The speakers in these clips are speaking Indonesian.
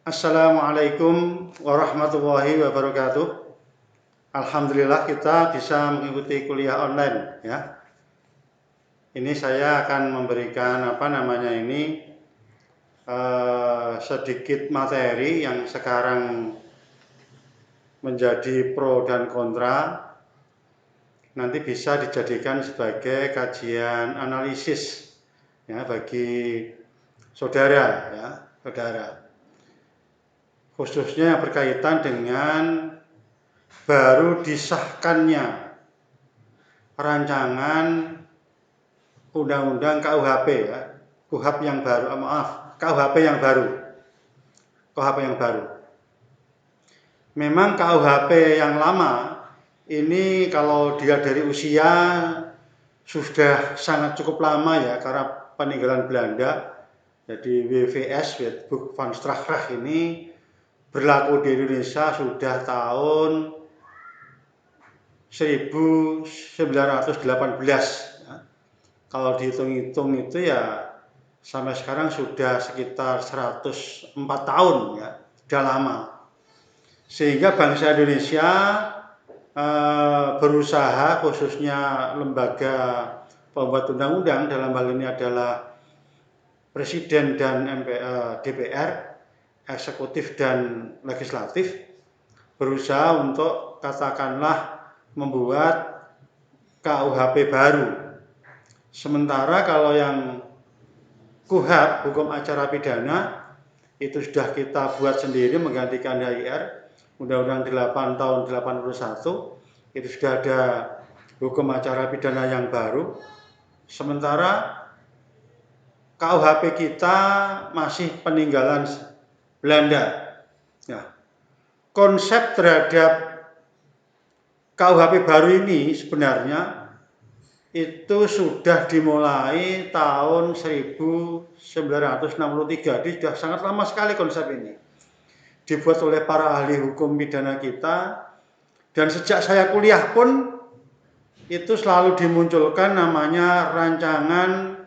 Assalamualaikum warahmatullahi wabarakatuh. Alhamdulillah kita bisa mengikuti kuliah online ya. Ini saya akan memberikan sedikit materi yang sekarang menjadi pro dan kontra. Nanti bisa dijadikan sebagai kajian analisis ya bagi saudara. Khususnya yang berkaitan dengan baru disahkannya rancangan undang-undang KUHP ya, KUHP yang baru. Memang KUHP yang lama ini kalau dilihat dari usia sudah sangat cukup lama ya, karena peninggalan Belanda. Jadi WVS, Wetboek van Strafrecht ini berlaku di Indonesia sudah tahun 1918 ya. Kalau dihitung-hitung itu ya sampai sekarang sudah sekitar 104 tahun ya, sudah lama. Sehingga bangsa Indonesia berusaha, khususnya lembaga pembuat undang-undang, dalam hal ini adalah Presiden dan DPR, eksekutif dan legislatif, berusaha untuk katakanlah membuat KUHP baru. Sementara kalau yang KUHAP, hukum acara pidana, itu sudah kita buat sendiri menggantikan HIR, Undang-Undang 8 tahun 81, itu sudah ada hukum acara pidana yang baru. Sementara KUHP kita masih peninggalan Belanda. Nah, konsep terhadap KUHP baru ini sebenarnya itu sudah dimulai tahun 1963. Jadi sudah sangat lama sekali konsep ini. Dibuat oleh para ahli hukum pidana kita. Dan sejak saya kuliah pun itu selalu dimunculkan namanya rancangan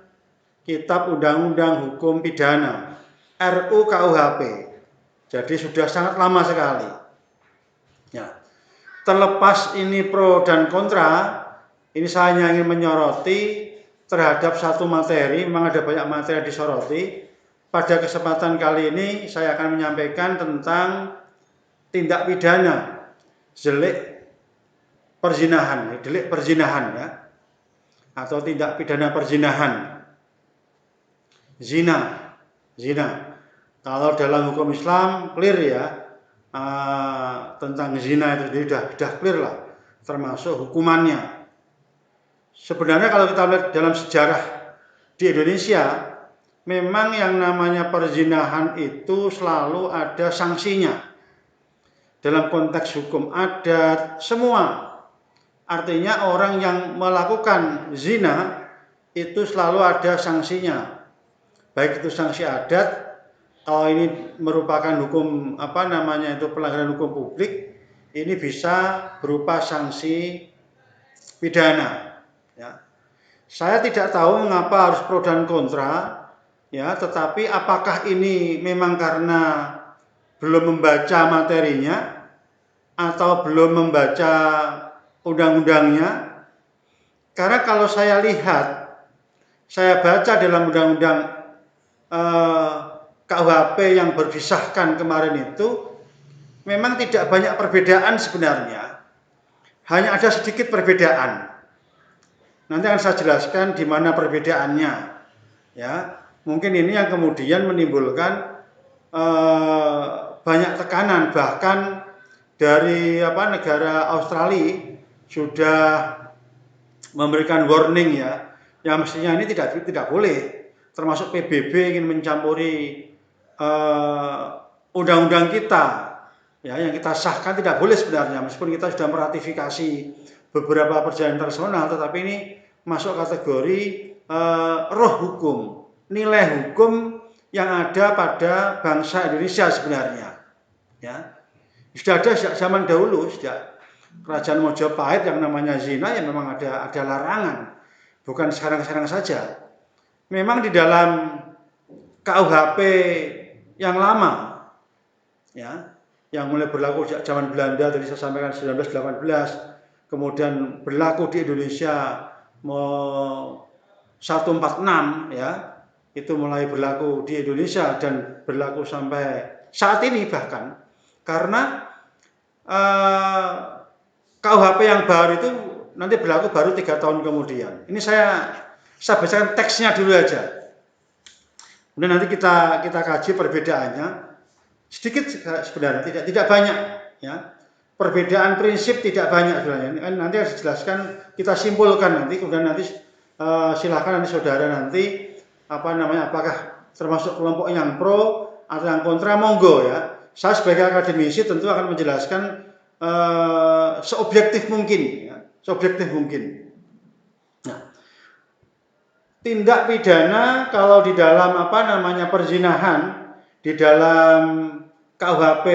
Kitab Undang-Undang Hukum Pidana, RUU-KUHP. Jadi sudah sangat lama sekali. Ya. Terlepas ini pro dan kontra, ini saya hanya ingin menyoroti terhadap satu materi. Memang ada banyak materi yang disoroti. Pada kesempatan kali ini saya akan menyampaikan tentang tindak pidana delik perzinahan ya, atau tindak pidana perzinahan. Zina. Kalau dalam hukum Islam clear ya, tentang zina itu sendiri sudah clear lah, termasuk hukumannya. Sebenarnya kalau kita lihat dalam sejarah di Indonesia, memang yang namanya perzinahan itu selalu ada sanksinya. Dalam konteks hukum adat, semua. Artinya orang yang melakukan zina itu selalu ada sanksinya. Baik itu sanksi adat, kalau ini merupakan hukum pelanggaran hukum publik, ini bisa berupa sanksi pidana. Ya. Saya tidak tahu mengapa harus pro dan kontra, ya, tetapi apakah ini memang karena belum membaca materinya atau belum membaca undang-undangnya? Karena kalau saya lihat, saya baca dalam undang-undang KUHP yang disahkan kemarin itu memang tidak banyak perbedaan sebenarnya, hanya ada sedikit perbedaan. Nanti akan saya jelaskan di mana perbedaannya. Ya, mungkin ini yang kemudian menimbulkan banyak tekanan, bahkan dari negara Australia sudah memberikan warning ya, yang mestinya ini tidak boleh. Termasuk PBB ingin mencampuri undang-undang kita, ya, yang kita sahkan tidak boleh sebenarnya, meskipun kita sudah meratifikasi beberapa perjanjian internasional, tetapi ini masuk kategori roh hukum, nilai hukum yang ada pada bangsa Indonesia sebenarnya. Ya, sudah ada sejak zaman dahulu, sejak Kerajaan Mojopahit yang namanya zina, yang memang ada larangan, bukan sekarang-sekarang saja. Memang di dalam KUHP yang lama ya, yang mulai berlaku sejak zaman Belanda, tadi saya sampaikan 1918, kemudian berlaku di Indonesia 146, ya, itu mulai berlaku di Indonesia dan berlaku sampai saat ini bahkan, karena KUHP yang baru itu nanti berlaku baru 3 tahun kemudian. Ini saya bacakan teksnya dulu aja. Kemudian nanti kita kaji perbedaannya. Sedikit sebenarnya, tidak banyak, ya. Perbedaan prinsip tidak banyak sebenarnya. Ini nanti harus dijelaskan, kita simpulkan nanti, kemudian nanti silakan nanti saudara nanti apakah termasuk kelompok yang pro atau yang kontra, monggo ya. Saya sebagai akademisi tentu akan menjelaskan seobjektif mungkin, ya, seobjektif mungkin. Nah, tindak pidana kalau di dalam perzinahan di dalam KUHP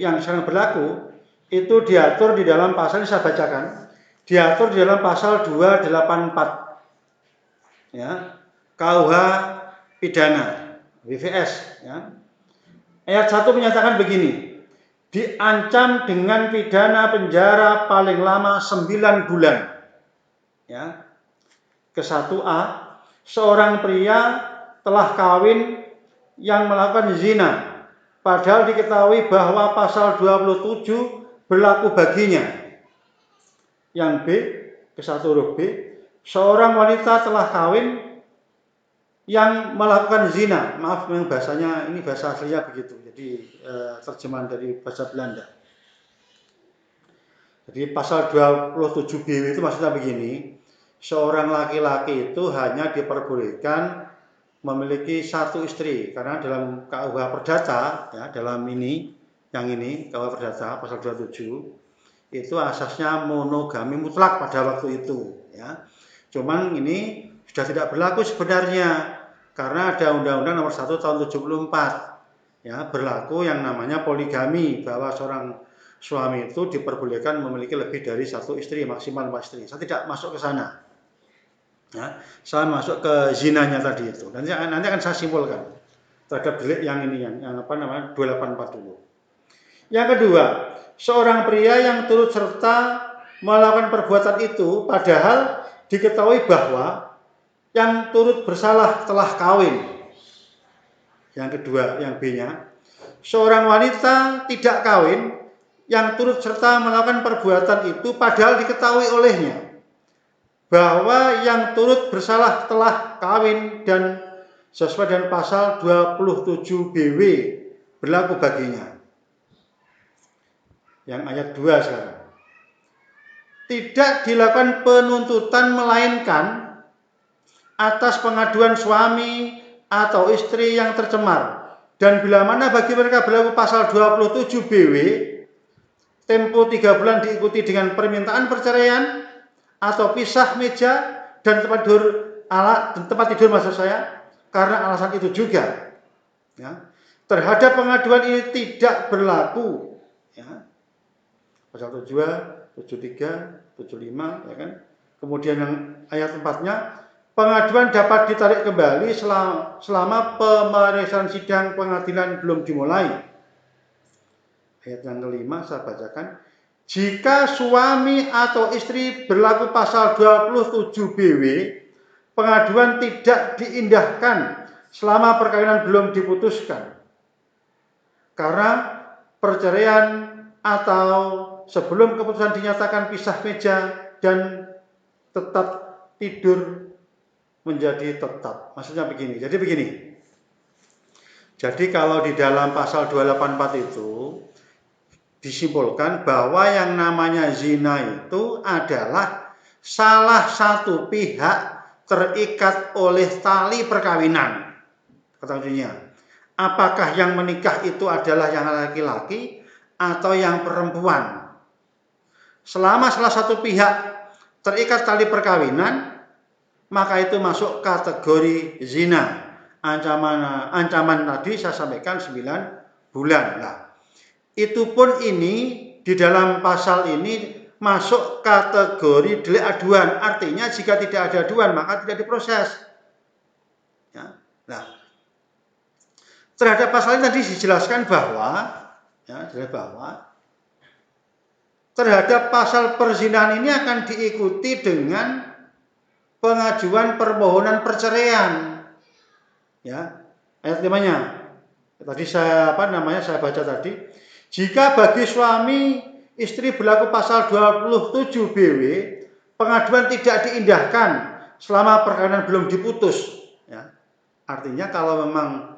yang sekarang berlaku itu diatur di dalam pasal, saya bacakan, diatur di dalam pasal 284, ya, KUH pidana WVS, ya. Ayat 1 menyatakan begini, diancam dengan pidana penjara paling lama 9 bulan. Ya. Ke-1A, seorang pria telah kawin yang melakukan zina, padahal diketahui bahwa pasal 27 berlaku baginya. Yang B, ke-1 huruf B, seorang wanita telah kawin yang melakukan zina. Maaf, memang bahasanya ini bahasa aslinya begitu. Jadi terjemahan dari bahasa Belanda. Jadi pasal 27 BW itu maksudnya begini. Seorang laki-laki itu hanya diperbolehkan memiliki 1 istri, karena dalam KUH Perdata, ya, dalam ini KUH Perdata pasal 27 itu asasnya monogami mutlak pada waktu itu, ya. Cuman ini sudah tidak berlaku sebenarnya, karena ada Undang-Undang Nomor 1 Tahun 74, ya, berlaku yang namanya poligami, bahwa seorang suami itu diperbolehkan memiliki lebih dari 1 istri, maksimal 4 istri. Saya tidak masuk ke sana, ya, saya masuk ke zinanya tadi itu. Nanti akan saya simpulkan terhadap delik yang ini, yang 284 dulu. Yang kedua, seorang pria yang turut serta melakukan perbuatan itu padahal diketahui bahwa yang turut bersalah telah kawin. Yang kedua, yang B-nya, seorang wanita tidak kawin yang turut serta melakukan perbuatan itu padahal diketahui olehnya bahwa yang turut bersalah telah kawin dan sesuai dengan pasal 27 BW berlaku baginya. Yang ayat 2 sekarang. Tidak dilakukan penuntutan melainkan atas pengaduan suami atau istri yang tercemar, dan bila mana bagi mereka berlaku pasal 27 BW, tempo 3 bulan diikuti dengan permintaan perceraian atau pisah meja dan tempat tidur maksud saya, karena alasan itu juga, ya, terhadap pengaduan ini tidak berlaku, ya, pasal 72, 73, 75, ya kan. Kemudian yang ayat 4-nya, pengaduan dapat ditarik kembali selama pemeriksaan sidang pengadilan belum dimulai. Ayat yang kelima saya bacakan, jika suami atau istri berlaku pasal 27 BW, pengaduan tidak diindahkan selama perkawinan belum diputuskan, karena perceraian atau sebelum keputusan dinyatakan pisah meja dan tetap tidur menjadi tetap. Maksudnya begini. Jadi kalau di dalam pasal 284 itu disimpulkan bahwa yang namanya zina itu adalah salah satu pihak terikat oleh tali perkawinan. Kata kuncinya, apakah yang menikah itu adalah yang laki-laki atau yang perempuan? Selama salah satu pihak terikat tali perkawinan, maka itu masuk kategori zina. Ancaman tadi saya sampaikan 9 bulan. Nah, itu pun ini di dalam pasal ini masuk kategori delik aduan. Artinya jika tidak ada aduan maka tidak diproses. Ya. Nah, terhadap pasal ini tadi dijelaskan bahwa ya, dari bawah. Terhadap pasal perzinahan ini akan diikuti dengan pengajuan permohonan perceraian. Ya, ayat 5-nya. Tadi saya baca tadi. Jika bagi suami istri berlaku pasal 27 BW, pengaduan tidak diindahkan selama perkawinan belum diputus. Ya. Artinya kalau memang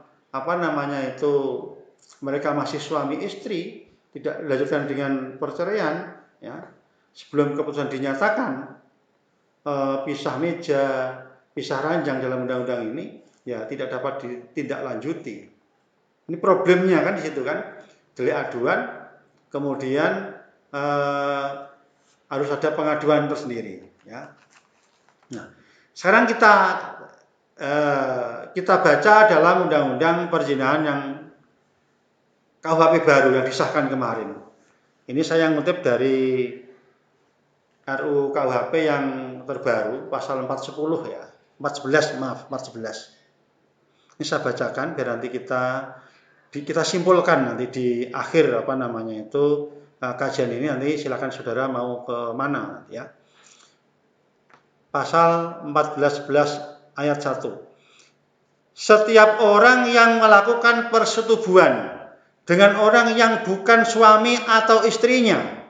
mereka masih suami istri, tidak dilanjutkan dengan perceraian, ya, sebelum keputusan dinyatakan pisah meja, pisah ranjang dalam undang-undang ini, ya tidak dapat ditindaklanjuti. Ini problemnya kan di situ kan, delik aduan, kemudian harus ada pengaduan tersendiri. Ya. Nah, sekarang kita baca dalam undang-undang perzinahan yang KUHP baru yang disahkan kemarin. Ini saya ngutip dari RUU KUHP yang terbaru pasal 410 ya. 411. Ini saya bacakan biar nanti kita simpulkan nanti di akhir kajian ini. Nanti silakan saudara mau ke mana ya. Pasal 1411 ayat 1. Setiap orang yang melakukan persetubuhan dengan orang yang bukan suami atau istrinya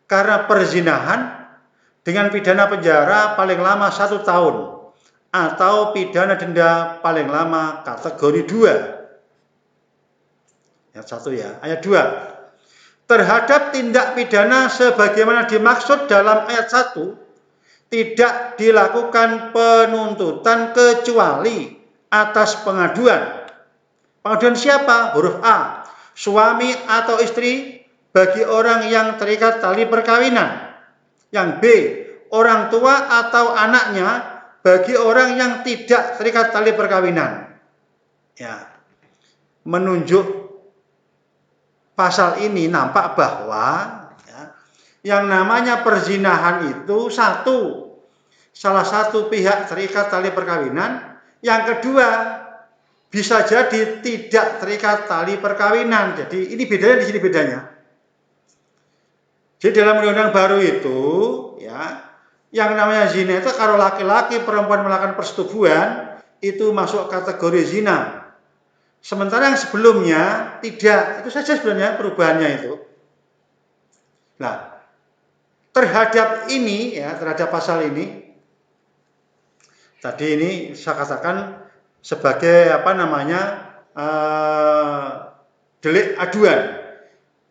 karena perzinahan dengan pidana penjara paling lama 1 tahun atau pidana denda paling lama kategori 2. Ayat 1 ya. Ayat 2. Terhadap tindak pidana sebagaimana dimaksud dalam ayat 1 tidak dilakukan penuntutan kecuali atas pengaduan. Pengaduan siapa? Huruf A. Suami atau istri bagi orang yang terikat tali perkawinan. Yang B. Orang tua atau anaknya bagi orang yang tidak terikat tali perkawinan. Ya. Menunjuk pasal ini nampak bahwa yang namanya perzinahan itu salah satu pihak terikat tali perkawinan, yang kedua bisa jadi tidak terikat tali perkawinan. Jadi ini bedanya di sini bedanya. Jadi dalam undang-undang baru itu ya, yang namanya zina itu kalau laki-laki perempuan melakukan persetubuhan itu masuk kategori zina. Sementara yang sebelumnya tidak, itu saja sebenarnya perubahannya itu. Nah, terhadap pasal ini, tadi ini saya katakan sebagai delik aduan.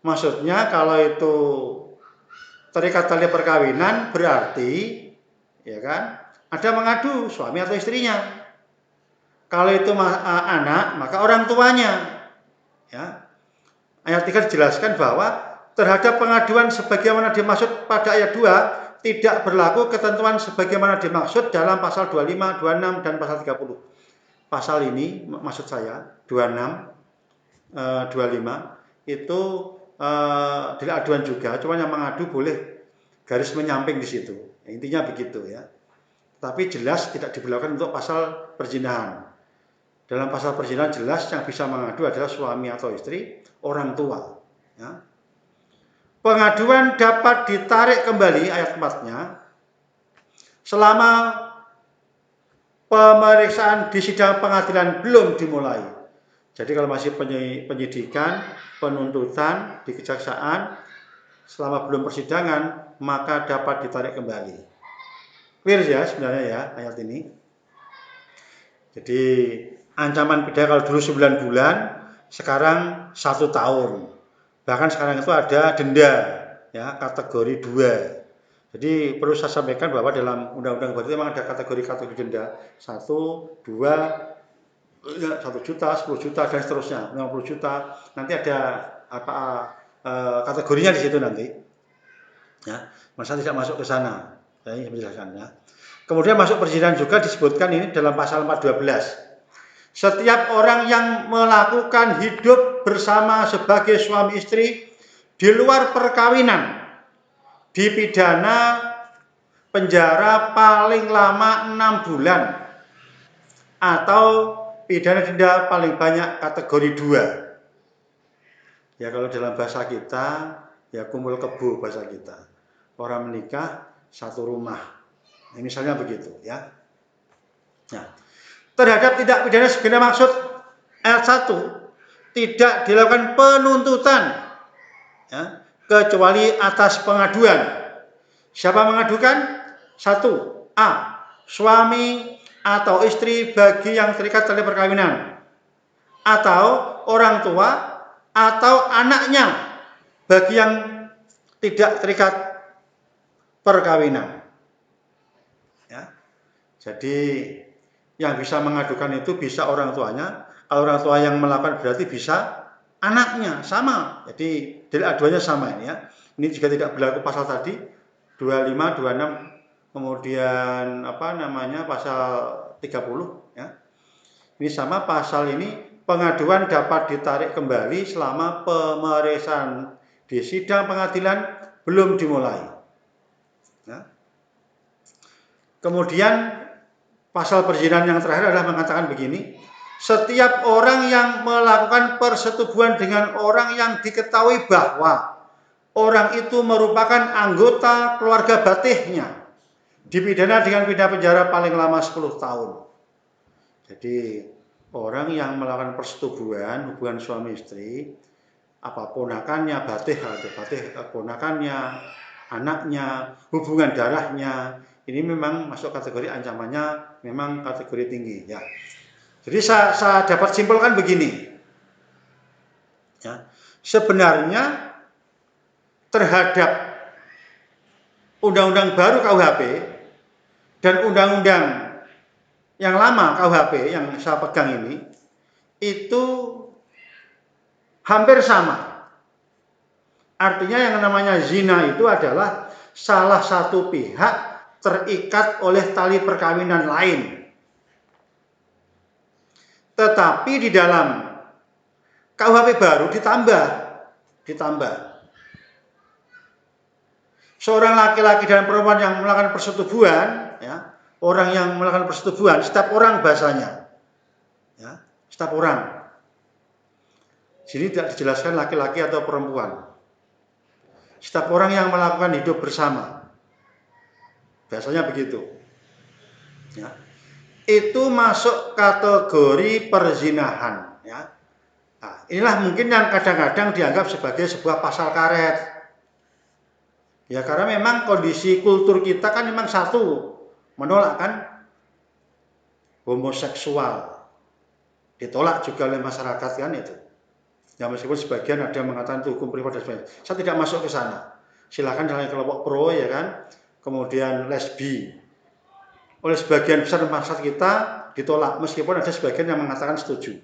Maksudnya kalau itu terikat tali perkawinan berarti ya kan ada mengadu suami atau istrinya. Kalau itu anak maka orang tuanya. Ya. Ayat 3 dijelaskan bahwa terhadap pengaduan sebagaimana dimaksud pada ayat 2 tidak berlaku ketentuan sebagaimana dimaksud dalam pasal 25, 26 dan pasal 30. Pasal ini maksud saya 26, 25 itu delik aduan juga, cuma yang mengadu boleh garis menyamping di situ. Intinya begitu ya. Tapi jelas tidak diberlakukan untuk pasal perzinahan. Dalam pasal perzinahan jelas yang bisa mengadu adalah suami atau istri, orang tua. Ya. Pengaduan dapat ditarik kembali ayat 4-nya selama pemeriksaan di sidang pengadilan belum dimulai. Jadi kalau masih penyidikan, penuntutan di kejaksaan selama belum persidangan maka dapat ditarik kembali. Clear ya sebenarnya ya ayat ini. Jadi ancaman pidana kalau dulu 9 bulan, sekarang 1 tahun. Bahkan sekarang itu ada denda ya kategori 2. Jadi perlu saya sampaikan bahwa dalam undang-undang baru itu memang ada kategori denda 1, 2, 1 juta, 10 juta dan seterusnya, 50 juta. Nanti ada kategorinya di situ nanti. Ya, masa tidak masuk ke sana. Saya ingin menjelaskan ya. Kemudian masuk perzinahan juga disebutkan ini dalam pasal 412. Setiap orang yang melakukan hidup bersama sebagai suami istri di luar perkawinan dipidana penjara paling lama 6 bulan atau pidana denda paling banyak kategori 2. Ya kalau dalam bahasa kita, ya kumpul kebo bahasa kita. Orang menikah satu rumah. Nah, misalnya begitu ya. Nah, terhadap tindak pidana sebagaimana maksud ayat 1 tidak dilakukan penuntutan ya, kecuali atas pengaduan. Siapa mengadukan? 1. A. Suami atau istri bagi yang terikat tali perkawinan, atau orang tua atau anaknya bagi yang tidak terikat perkawinan. Ya. Jadi yang bisa mengadukan itu bisa orang tuanya. Kalau orang tua yang melakukan berarti bisa anaknya, sama. Jadi delik aduannya sama ini ya. Ini juga tidak berlaku pasal tadi 25, 26, kemudian pasal 30 ya. Ini sama, pasal ini pengaduan dapat ditarik kembali selama pemeriksaan di sidang pengadilan belum dimulai. Ya. Kemudian pasal perzinahan yang terakhir adalah mengatakan begini, setiap orang yang melakukan persetubuhan dengan orang yang diketahui bahwa orang itu merupakan anggota keluarga batihnya dipidana dengan pidana penjara paling lama 10 tahun. Jadi orang yang melakukan persetubuhan hubungan suami istri, apa ponakannya batih atau batih ponakannya, anaknya, hubungan darahnya, ini memang masuk kategori ancamannya memang kategori tinggi ya. Jadi saya dapat simpulkan begini ya. Sebenarnya terhadap undang-undang baru KUHP dan undang-undang yang lama KUHP yang saya pegang ini itu hampir sama. Artinya yang namanya zina itu adalah salah satu pihak terikat oleh tali perkawinan lain. Tetapi di dalam KUHP baru ditambah. Seorang laki-laki dan perempuan yang melakukan persetubuhan, ya, orang yang melakukan persetubuhan, setiap orang bahasanya, ya, setiap orang. Sini tidak dijelaskan laki-laki atau perempuan. Setiap orang yang melakukan hidup bersama, biasanya begitu. Ya. Itu masuk kategori perzinahan. Ya. Nah, inilah mungkin yang kadang-kadang dianggap sebagai sebuah pasal karet. Ya karena memang kondisi kultur kita kan memang satu, menolak kan homoseksual. Ditolak juga oleh masyarakat kan itu. Ya meskipun sebagian ada yang mengatakan itu hukum privat dan sebagainya. Saya tidak masuk ke sana. Silakan dalam kelompok pro ya kan. Kemudian lesbi. Oleh sebagian besar masyarakat kita ditolak meskipun ada sebagian yang mengatakan setuju.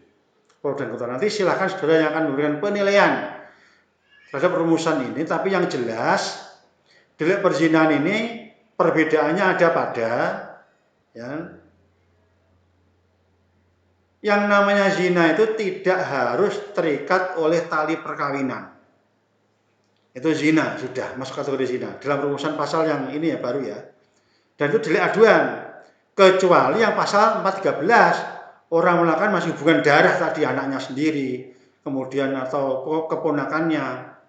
Pro dan kontra. Nanti silakan saudara yang akan memberikan penilaian terhadap rumusan ini, tapi yang jelas delik perzinahan ini perbedaannya ada pada ya, yang namanya zina itu tidak harus terikat oleh tali perkawinan. Itu zina, sudah masuk kategori zina. Dalam rumusan pasal yang ini ya baru ya. Dan itu delik aduan. Kecuali yang pasal 413, orang melakukan masih hubungan darah tadi, anaknya sendiri, kemudian atau keponakannya,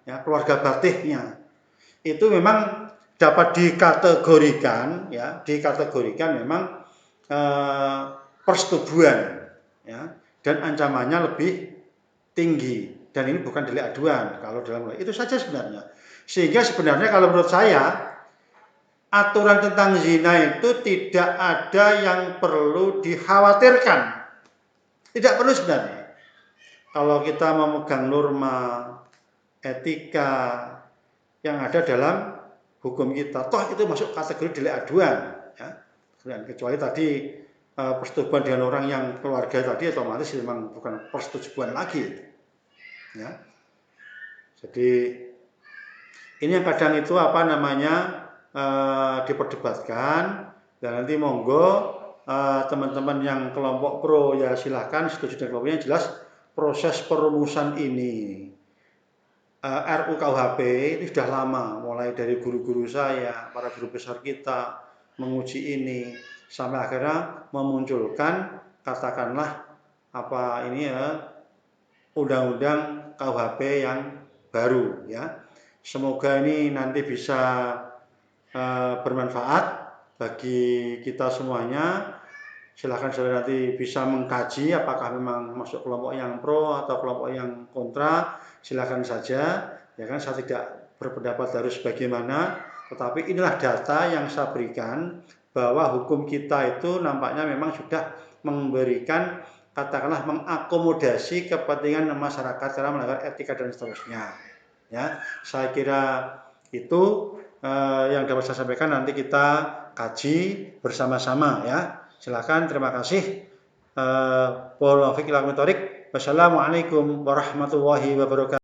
ya, keluarga batihnya. Itu memang dapat dikategorikan ya, memang persetubuhan ya, dan ancamannya lebih tinggi dan ini bukan delik aduan kalau dalam itu saja sebenarnya. Sehingga sebenarnya kalau menurut saya aturan tentang zina itu tidak ada yang perlu dikhawatirkan. Tidak perlu sebenarnya. Kalau kita memegang norma etika yang ada dalam hukum kita, toh itu masuk kategori delik aduan ya. Dan kecuali tadi persetubuhan dengan orang yang keluarga tadi otomatis memang bukan persetubuhan lagi ya. Jadi ini yang kadang itu diperdebatkan dan nanti monggo teman-teman yang kelompok pro ya silahkan setuju dengan kelompoknya. Jelas proses perumusan ini RUU-KUHP ini sudah lama, mulai dari guru-guru saya, para guru besar kita menguji ini sampai akhirnya memunculkan katakanlah undang-undang KUHP yang baru ya. Semoga ini nanti bisa bermanfaat bagi kita semuanya. Silahkan saudara nanti bisa mengkaji apakah memang masuk kelompok yang pro atau kelompok yang kontra. Silahkan saja, ya kan, saya tidak berpendapat harus bagaimana, tetapi inilah data yang saya berikan bahwa hukum kita itu nampaknya memang sudah memberikan, katakanlah, mengakomodasi kepentingan masyarakat dalam melanggar etika dan seterusnya. Ya, saya kira itu yang dapat saya sampaikan. Nanti kita kaji bersama-sama ya. Silakan, terima kasih. Wassalamualaikum warahmatullahi wabarakatuh.